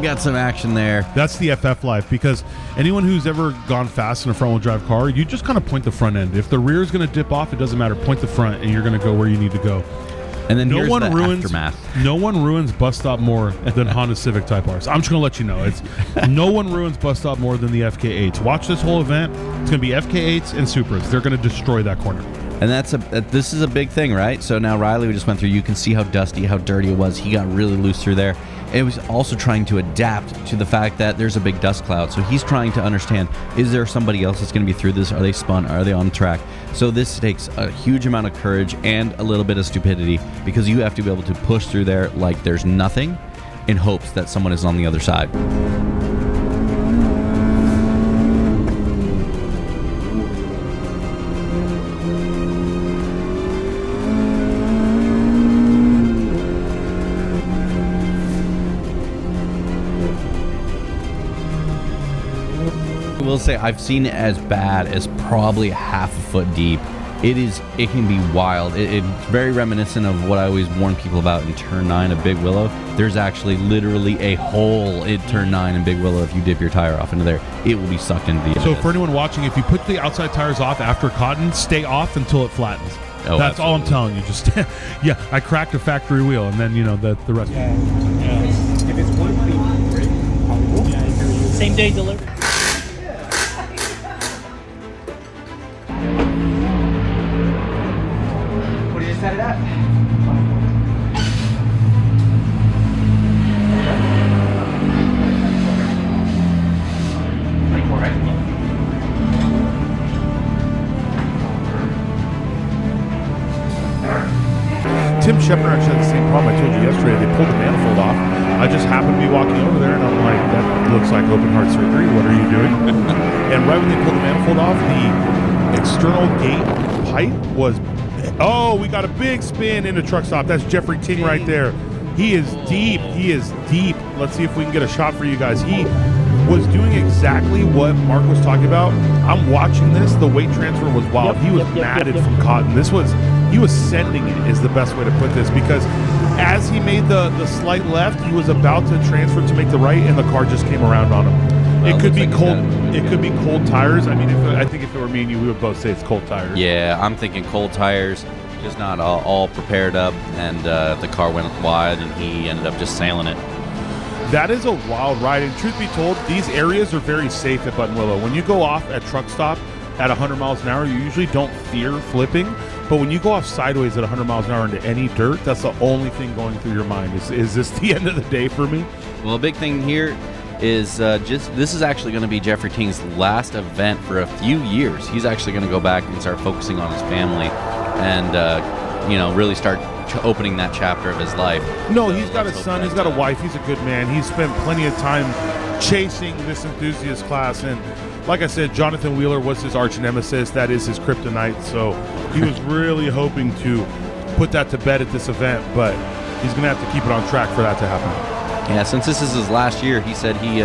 got some action there. That's the FF life, because anyone who's ever gone fast in a front-wheel drive car, you just kind of point the front end. If the rear is going to dip off, it doesn't matter. Point the front, and you're going to go where you need to go. And then here's the aftermath. No one ruins bus stop more than Honda Civic Type Rs. I'm just going to let you know. No one ruins bus stop more than the FK8s. Watch this whole event. It's going to be FK8s and Supras. They're going to destroy that corner. And this is a big thing, right? So now Riley, we just went through, you can see how dusty, how dirty it was. He got really loose through there. It was also trying to adapt to the fact that there's a big dust cloud. So he's trying to understand, is there somebody else that's going to be through this? Are they spun? Are they on track? So this takes a huge amount of courage and a little bit of stupidity, because you have to be able to push through there like there's nothing in hopes that someone is on the other side. I will say I've seen it as bad as probably half a foot deep. It can be wild. It's very reminiscent of what I always warn people about in Turn 9 of Big Willow. There's actually literally a hole in Turn 9 in Big Willow. If you dip your tire off into there, it will be sucked into the So for anyone watching, if you put the outside tires off after cotton, stay off until it flattens. Oh, that's all I'm telling you. Just yeah, I cracked a factory wheel, and then the rest. Yeah. If it's one clean, great. Yeah, same day delivery. What do you set it at? 24, right? Tim Shepard actually had the same problem I told you yesterday. They pulled the manifold off. I just happened to be walking over there, and I'm like, that looks like open heart surgery. What are you doing? And right when they pulled the manifold off, the external gate pipe was... Oh, we got a big spin in the truck stop. That's Jeffrey Ting right there. He is deep. He is deep. Let's see if we can get a shot for you guys. He was doing exactly what Mark was talking about. I'm watching this. The weight transfer was wild. He was matted from cotton. He was sending it, is the best way to put this, because as he made the slight left, he was about to transfer to make the right, and the car just came around on him. Well, it could be cold. It could be cold tires. I mean, I think if it were me and you, we would both say it's cold tires. Yeah, I'm thinking cold tires, just not all prepared up, and the car went wide, and he ended up just sailing it. That is a wild ride, and truth be told, these areas are very safe at Button Willow. When you go off at truck stop at 100 miles an hour, you usually don't fear flipping. But when you go off sideways at 100 miles an hour into any dirt, that's the only thing going through your mind. Is this the end of the day for me? Well, a big thing here is this is actually going to be Jeffrey Ting's last event for a few years. He's actually going to go back and start focusing on his family and, really start opening that chapter of his life. No, he's got a son. He's got a wife. He's a good man. He's spent plenty of time chasing this enthusiast class. And like I said, Jonathan Wheeler was his arch nemesis. That is his kryptonite. So he was really hoping to put that to bed at this event, but he's going to have to keep it on track for that to happen. Yeah, since this is his last year, he said he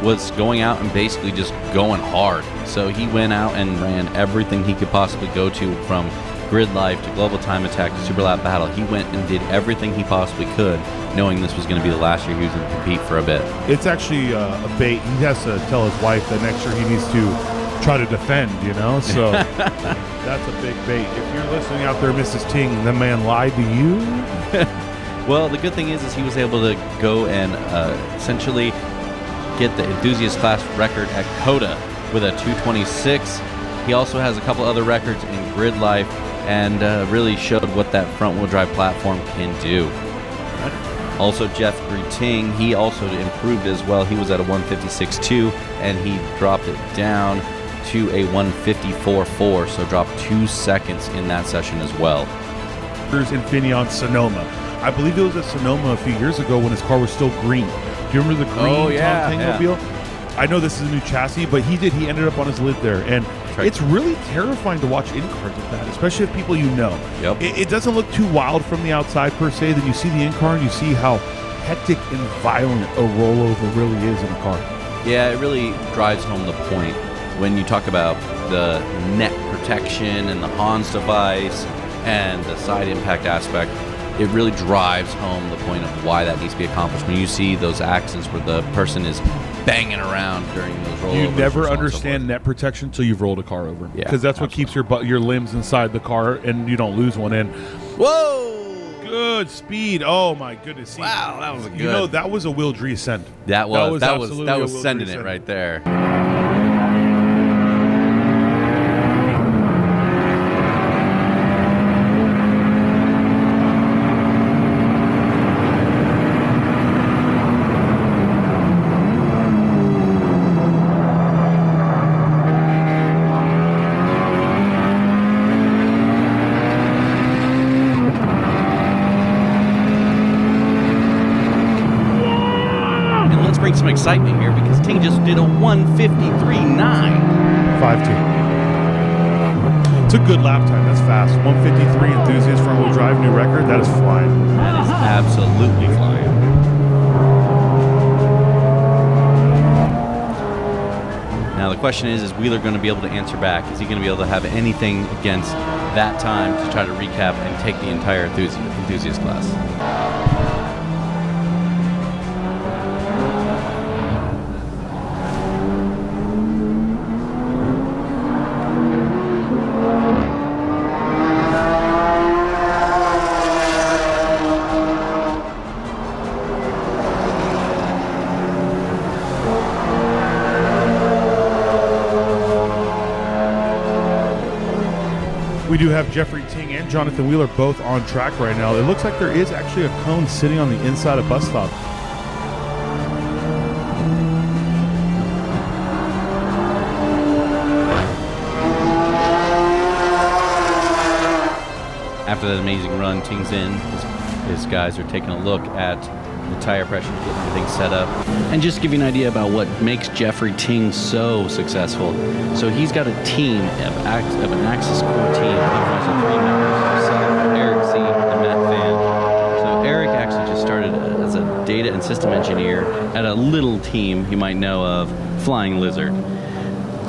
was going out and basically just going hard. So he went out and ran everything he could possibly go to, from grid life to global time attack to super lap battle. He went and did everything he possibly could, knowing this was going to be the last year he was going to compete for a bit. It's actually a bait. He has to tell his wife that next year he needs to try to defend, so that's a big bait. If you're listening out there, Mrs. Ting, the man lied to you. Well, the good thing is he was able to go and essentially get the Enthusiast Class record at COTA with a 226. He also has a couple other records in grid life, and really showed what that front-wheel drive platform can do. Also, Jeffrey Ting, he also improved as well. He was at a 156.2, and he dropped it down to a 154.4, so dropped 2 seconds in that session as well. Infineon Sonoma. I believe it was at Sonoma a few years ago when his car was still green. Do you remember the green Tang mobile? I know this is a new chassis, but he ended up on his lid there, and it's really terrifying to watch in-cars with that, especially if people you know. Yep. It doesn't look too wild from the outside per se. Then you see the in-car and you see how hectic and violent a rollover really is in a car. Yeah, it really drives home the point when you talk about the neck protection and the Hans device and the side impact aspect. it really drives home the point of why that needs to be accomplished. When you see those accidents where the person is banging around during those rollovers. You never understand net protection until you've rolled a car over. Yeah, because that's what keeps your limbs inside the car, and you don't lose one. And whoa, good speed! Oh my goodness! Wow, that was a good. You know, that was a Wildry ascent. That was absolutely sending it ascent. right there. Bring some excitement here because Ting just did a 153.9. 5.2. It's a good lap time. That's fast. 153 Enthusiast front wheel drive, new record. That is flying. That is absolutely flying. Now the question is Wheeler going to be able to answer back? Is he going to be able to have anything against that time to try to recap and take the entire enthusiast class? We do have Jeffrey Ting and Jonathan Wheeler both on track right now. It looks like there is actually a cone sitting on the inside of bus stop. After that amazing run, Ting's in. His guys are taking a look at the tire pressure, getting everything set up. And just to give you an idea about what makes Jeffrey Ting so successful. So he's got a team of an Axis core team. Comprised of 3 members, himself, Eric C, and Matt Fan. So Eric actually just started as a data and system engineer at a little team you might know of, Flying Lizard.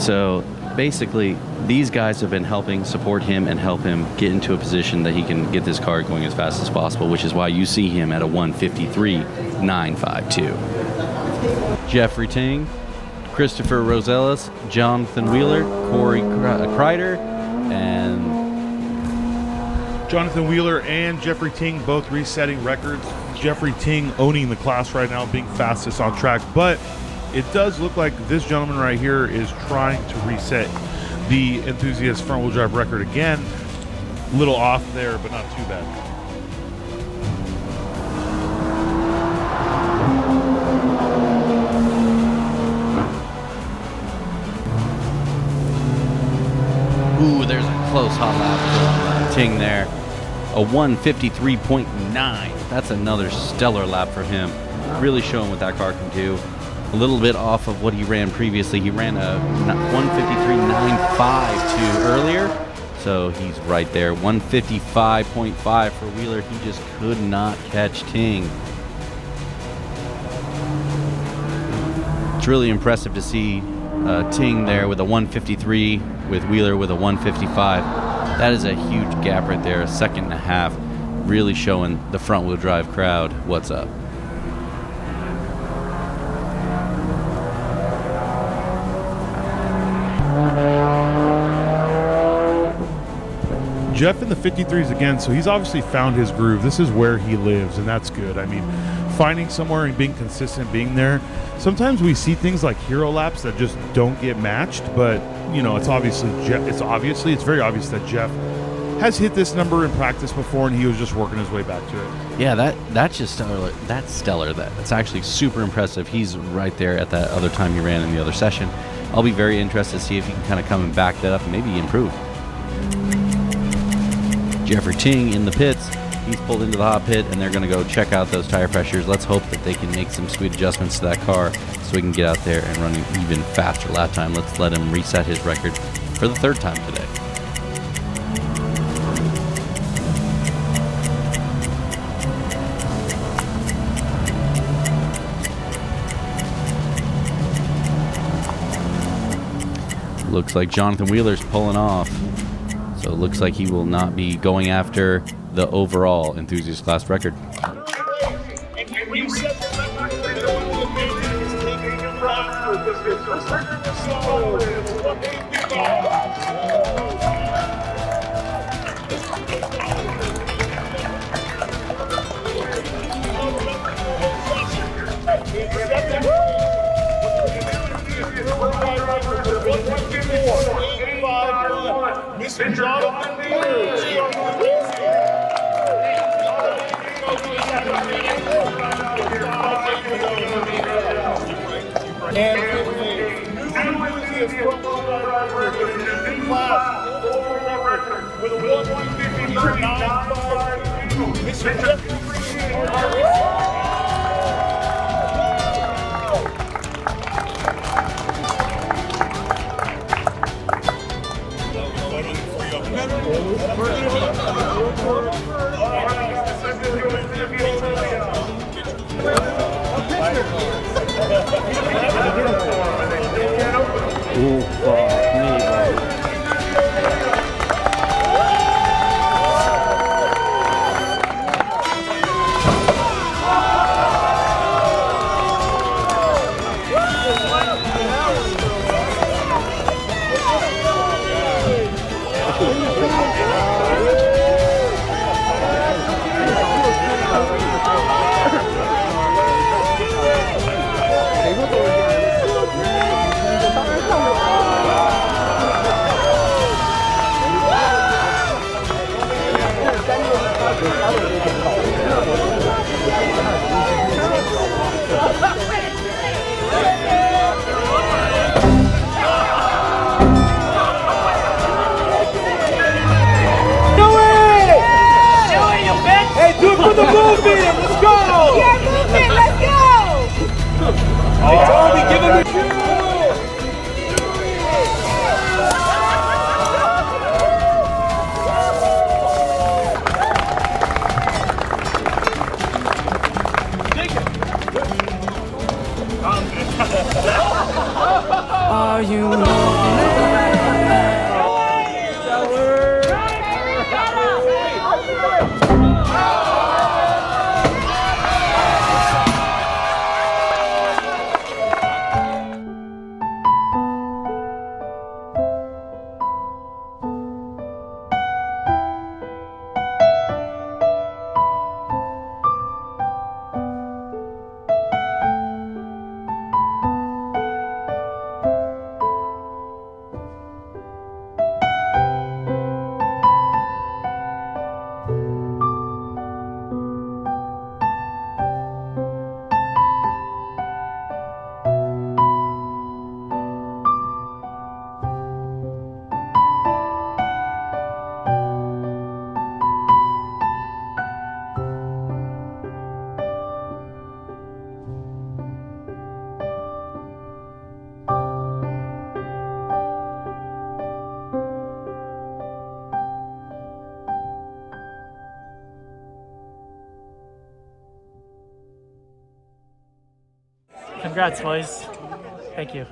So basically, these guys have been helping support him and help him get into a position that he can get this car going as fast as possible, which is why you see him at a 153.952. Jeffrey Ting, Christopher Rosellas, Jonathan Wheeler, Corey Kreider, and Jonathan Wheeler and Jeffrey Ting both resetting records. Jeffrey Ting owning the class right now, being fastest on track. But it does look like this gentleman right here is trying to reset the Enthusiast front wheel drive record again. A little off there, but not too bad. ooh, there's a close hot lap for Ting there. A 153.9. That's another stellar lap for him. Really showing what that car can do. A little bit off of what he ran previously. He ran a 153.95 earlier, so he's right there. 155.5 for Wheeler. He just could not catch Ting. It's really impressive to see Ting there with a 153, with Wheeler with a 155. That is a huge gap right there, a second and a half, really showing the front wheel drive crowd what's up. Jeff in the 53s again, so he's obviously found his groove. This is where he lives, and that's good. I mean, finding somewhere and being consistent, being there. Sometimes we see things like hero laps that just don't get matched, but you know, it's very obvious that Jeff has hit this number in practice before, and he was just working his way back to it. Yeah, that's just stellar. That's stellar. That's actually super impressive. He's right there at that other time he ran in the other session. I'll be very interested to see if he can kind of come and back that up and maybe improve. Jeffrey Ting in the pits. He's pulled into the hot pit, and they're going to go check out those tire pressures. Let's hope that they can make some sweet adjustments to that car so we can get out there and run an even faster lap time. Let's let him reset his record for the third time today. Looks like Jonathan Wheeler's pulling off. So it looks like he will not be going after the overall Enthusiast Class record. Mr. Jonathan and with a 1:53.95, Mr. Jepps. Are you Congrats, boys. Thank you.